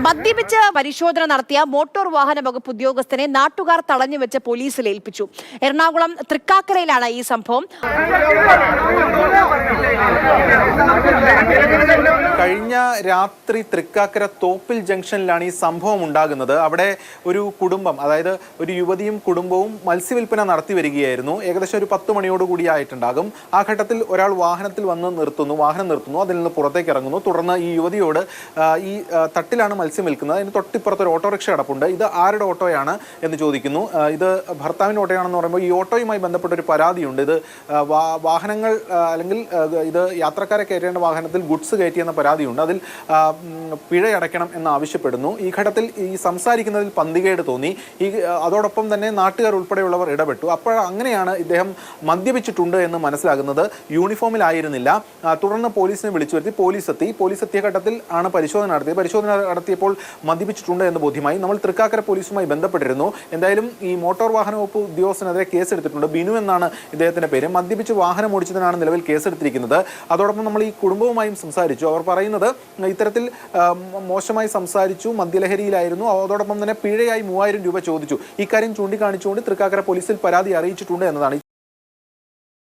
മദ്യപിച്ച് പരിശോധന നടത്തിയ മോട്ടോർ വാഹന വകുപ്പ് ഉദ്യോഗസ്ഥനെ നാട്ടുകാർ തടഞ്ഞുവെച്ച് പോലീസിൽ ഏൽപ്പിച്ചു. എറണാകുളം തൃക്കാക്കരയിലാണ് ഈ സംഭവം. കഴിഞ്ഞ രാത്രി തൃക്കാക്കര തോപ്പിൽ ജംഗ്ഷനിലാണ് ഈ സംഭവം ഉണ്ടാകുന്നത്. അവിടെ ഒരു കുടുംബം, അതായത് ഒരു യുവതിയും കുടുംബവും മത്സ്യവില്പന നടത്തി വരികയായിരുന്നു. ഏകദേശം ഒരു 10 മണിയോടുകൂടി ആയിട്ടുണ്ടാകും. ആ ഘട്ടത്തിൽ ഒരാൾ വാഹനം നിർത്തുന്നു, അതിൽ നിന്ന് പുറത്തേക്ക് ഇറങ്ങുന്നു. തുടർന്ന് ഈ യുവതിയോട് ഈ തട്ടിലാണ് മത്സ്യം വിൽക്കുന്നത്, അതിന് തൊട്ടിപ്പുറത്ത് ഒരു ഓട്ടോറിക്ഷ കിടപ്പുണ്ട്, ഇത് ആരുടെ ഓട്ടോയാണ് എന്ന് ചോദിക്കുന്നു. ഇത് ഭർത്താവിൻ്റെ ഓട്ടോയാണെന്ന് പറയുമ്പോൾ ഈ ഓട്ടോയുമായി ബന്ധപ്പെട്ട ഒരു പരാതിയുണ്ട്. ഇത് വാഹനങ്ങൾ അല്ലെങ്കിൽ ഇത് യാത്രക്കാരെ കയറ്റേണ്ട വാഹനത്തിൽ ഗുഡ്സ് കയറ്റിയെന്ന പരാതിയുണ്ട്. അതിൽ പിഴയടയ്ക്കണം എന്ന് ആവശ്യപ്പെടുന്നു. ഈ ഘട്ടത്തിൽ ഈ സംസാരിക്കുന്നതിൽ പന്തികേട് തോന്നി. അതോടൊപ്പം തന്നെ നാട്ടുകാർ ഉൾപ്പെടെയുള്ളവർ ഇടപെട്ടു. അപ്പോൾ അങ്ങനെയാണ് ഇദ്ദേഹം മദ്യപിച്ചിട്ടുണ്ട് എന്ന് മനസ്സിലാകുന്നത്. യൂണിഫോമിലായിരുന്നില്ല. തുടർന്ന് പോലീസിനെ വിളിച്ചു വരുത്തി. പോലീസ് എത്തിയ ഘട്ടത്തിൽ ആണ് പരിശോധന നടത്തിയപ്പോൾ മദ്യപിച്ചിട്ടുണ്ട് എന്ന് ബോധ്യമായി. നമ്മൾ തൃക്കാക്കര പോലീസുമായി ബന്ധപ്പെട്ടിരുന്നു. എന്തായാലും ഈ മോട്ടോർ വാഹന വകുപ്പ് ഉദ്യോഗസ്ഥനെതിരെ കേസെടുത്തിട്ടുണ്ട്. ബിനു എന്നാണ് ഇദ്ദേഹത്തിന്റെ പേര്. മദ്യപിച്ച് വാഹനം ഓടിച്ചതിനാണ് നിലവിൽ കേസെടുത്തിരിക്കുന്നത്. അതോടൊപ്പം നമ്മൾ ഈ കുടുംബവുമായും സംസാരിച്ചു. അവർ പറയുന്നത് ഇത്തരത്തിൽ മോശമായി സംസാരിച്ചു, മദ്യലഹരിയിലായിരുന്നു. അതോടൊപ്പം തന്നെ പിഴയായി 3000 രൂപ ചോദിച്ചു. ഇക്കാര്യം ചൂണ്ടിക്കാണിച്ചുകൊണ്ട് തൃക്കാക്കര പോലീസിൽ പരാതി അറിയിച്ചിട്ടുണ്ട് എന്നതാണ്.